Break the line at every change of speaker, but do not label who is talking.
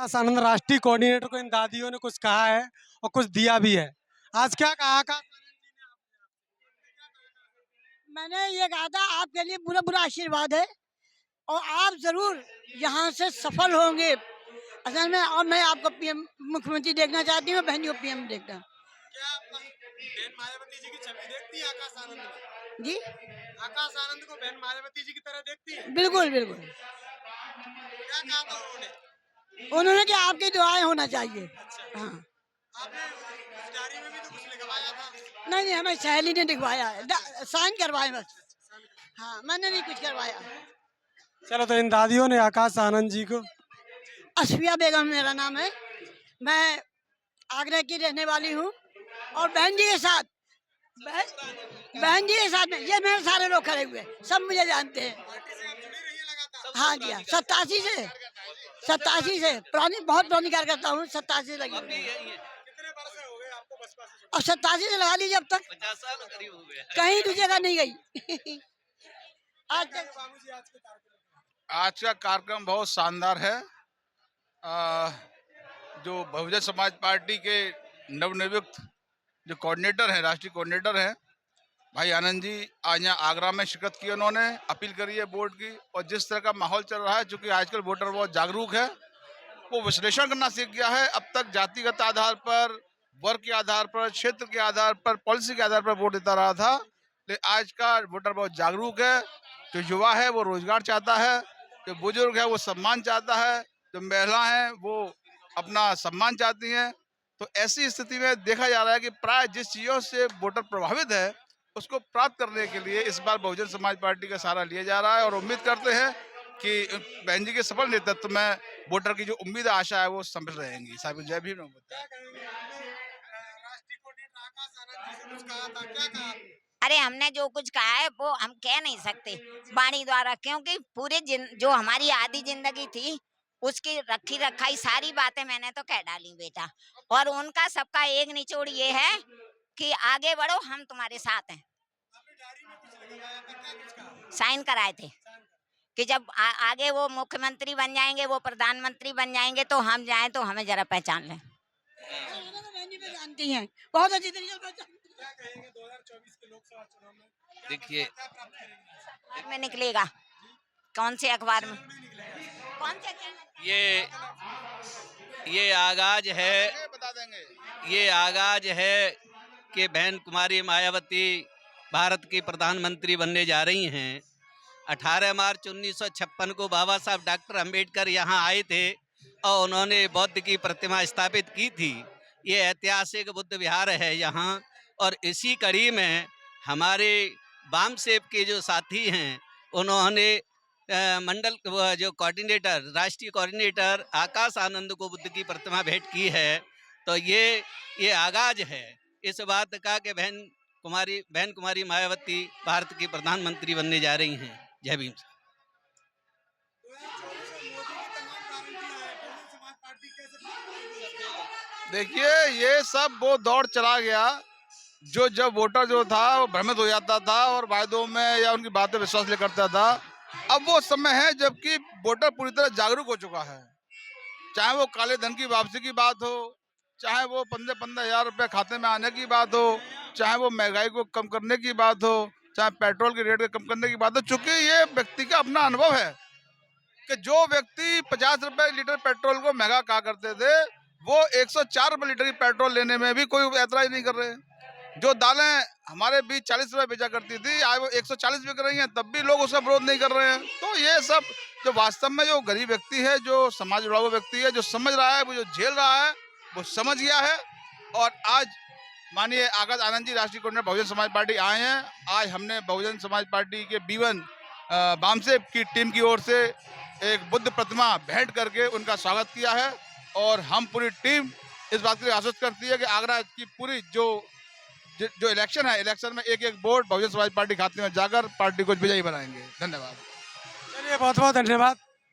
आकाश आनंद राष्ट्रीय कोऑर्डिनेटर को इन दादियों ने कुछ कहा है और कुछ दिया भी है। आज क्या कहा आकाश आनंद जी ने आपसे?
मैंने ये कहा था आपके लिए पूरा पूरा आशीर्वाद है और आप जरूर यहाँ से सफल होंगे। असल में और मैं आपको पीएम मुख्यमंत्री देखना चाहती हूँ, बहन को पीएम देखना।
क्या आप बहन मायावती जी की छवि देखती है आकाश आनंद में?
जी
आकाश आनंद को बहन मायावती जी की तरह देखती है?
बिल्कुल बिल्कुल।
क्या कहा था उन्होंने?
उन्होंने कि आपकी दुआएं होना चाहिए।
अच्छा,
हाँ
आपने उस डायरी में भी तो कुछ लिखवाया था।
नहीं नहीं, हमें सहेली ने दिखवाया है, साइन करवाए बस। हाँ मैंने नहीं कुछ करवाया।
चलो, तो इन दादियों ने आकाश आनंद जी को
असफिया बेगम मेरा नाम है, मैं आगरा की रहने वाली हूँ और बहन जी के साथ बहन जी के साथ में ये मेरे सारे लोग खड़े हुए सब मुझे जानते हैं। हाँ जी हाँ, 87 से पुरानी, बहुत पुरानी कार्यकर्ता हूँ। 87 लगी हुई है।
कितने वर्ष हो गए आपको बसपा से?
और 87 से लगा लीजिए, अब तक
50 साल करीब हो गए।
कहीं दूसरी जगह नहीं गई। आज तक
बाबूजी आज के कार्यक्रम
आज का कार्यक्रम बहुत शानदार है। जो बहुजन समाज पार्टी के नवनियुक्त जो कोऑर्डिनेटर हैं, राष्ट्रीय कोऑर्डिनेटर हैं भाई आनंद जी, आज यहाँ आगरा में शिरकत की। उन्होंने अपील करी है वोट की, और जिस तरह का माहौल चल रहा है, चूंकि आजकल वोटर बहुत जागरूक है, वो विश्लेषण करना सीख गया है। अब तक जातिगत आधार पर, वर्ग के आधार पर, क्षेत्र के आधार पर, पॉलिसी के आधार पर वोट देता रहा था, लेकिन आज का वोटर बहुत जागरूक है। जो युवा है वो रोजगार चाहता है, जो बुजुर्ग है वो सम्मान चाहता है, जो महिला हैं वो अपना सम्मान चाहती हैं। तो ऐसी स्थिति में देखा जा रहा है कि प्राय जिस चीज़ों से वोटर प्रभावित है, उसको प्राप्त करने के लिए इस बार बहुजन समाज पार्टी का सहारा लिया जा रहा है, और उम्मीद करते हैं कि बहन जी के सफल नेतृत्व में वोटर की जो उम्मीद आशा है वो सफल रहेंगी। साहब जय भीम।
राष्ट्रीय कोऑर्डिनेटर आकाश आनंद जी से कुछ कहा था, क्या कहा आपने?
अरे हमने जो कुछ कहा है वो हम कह नहीं सकते वाणी द्वारा, क्योंकि पूरे जो हमारी आधी जिंदगी थी उसकी रखी रखाई सारी बातें मैंने तो कह डाली बेटा। और उनका सबका एक निचोड़ ये है कि आगे बढ़ो, हम तुम्हारे साथ हैं।
आपने डायरी में कुछ लिखवाया था, क्या कुछ कहा?
साइन कराए थे कि जब आगे वो मुख्यमंत्री बन जाएंगे, वो प्रधानमंत्री बन जाएंगे, तो हम जाएं तो हमें जरा पहचान लें।
बहन जी को जानती हैं, बहुत अच्छी तरीके से जानती हैं।
क्या कहेंगे 2024 के लोकसभा चुनाव में?
देखिए,
क्या प्राप्त करेंगे?
में निकलेगा कौन से अखबार में, कौन से चैनल?
ये आगाज है,
बता देंगे।
ये आगाज है कि बहन कुमारी मायावती भारत की प्रधानमंत्री बनने जा रही हैं। 18 मार्च 1956 को बाबा साहब डॉक्टर अंबेडकर यहाँ आए थे और उन्होंने बुद्ध की प्रतिमा स्थापित की थी। ये ऐतिहासिक बुद्ध विहार है यहाँ, और इसी कड़ी में हमारे वाम सेब के जो साथी हैं, उन्होंने मंडल जो कोऑर्डिनेटर, राष्ट्रीय कोऑर्डिनेटर आकाश आनंद को बुद्ध की प्रतिमा भेंट की है। तो ये आगाज है इस बात का कि बहन कुमारी मायावती भारत की प्रधानमंत्री बनने जा रही हैं। जय भीम।
2024 में मोदी की तमाम गारंटियां हैं, बहुजन समाज पार्टी कैसे प्राप्त करेगी?
देखिए, ये सब वो दौर चला गया जो जब वोटर जो था वो भ्रमित हो जाता था और वायदों में या उनकी बातें विश्वास ले करता था। अब वो समय है जबकि वोटर पूरी तरह जागरूक हो चुका है। चाहे वो काले धन की वापसी की बात हो, चाहे वो 15-15 हज़ार रुपये खाते में आने की बात हो, चाहे वो महंगाई को कम करने की बात हो, चाहे पेट्रोल के रेट को कम करने की बात हो। चूंकि ये व्यक्ति का अपना अनुभव है कि जो व्यक्ति 50 रुपए लीटर पेट्रोल को महंगा कहा करते थे, वो 104 रुपए लीटर की पेट्रोल लेने में भी कोई ऐतराज नहीं कर रहे। जो दालें हमारे बीच 40 रुपए बेचा करती थी, आज वो 140 बिक रही हैं, तब भी लोग उसका विरोध नहीं कर रहे हैं। तो ये सब जो वास्तव में जो गरीब व्यक्ति है, जो समाज जुड़ा हुआ व्यक्ति है, जो समझ रहा है, वो जो झेल रहा है, वो समझ गया है। और आज माननीय आकाश आनंद जी, राष्ट्रीय कोऑर्डिनेटर बहुजन समाज पार्टी आए हैं। आज हमने बहुजन समाज पार्टी के B1 बामसेब की टीम की ओर से एक बुद्ध प्रतिमा भेंट करके उनका स्वागत किया है, और हम पूरी टीम इस बात के लिए आश्वस्त करती है कि आगरा की पूरी जो इलेक्शन है, इलेक्शन में एक एक वोट बहुजन समाज पार्टी खाते में जाकर पार्टी को विजयी बनाएंगे। धन्यवाद।
चलिए, बहुत बहुत धन्यवाद।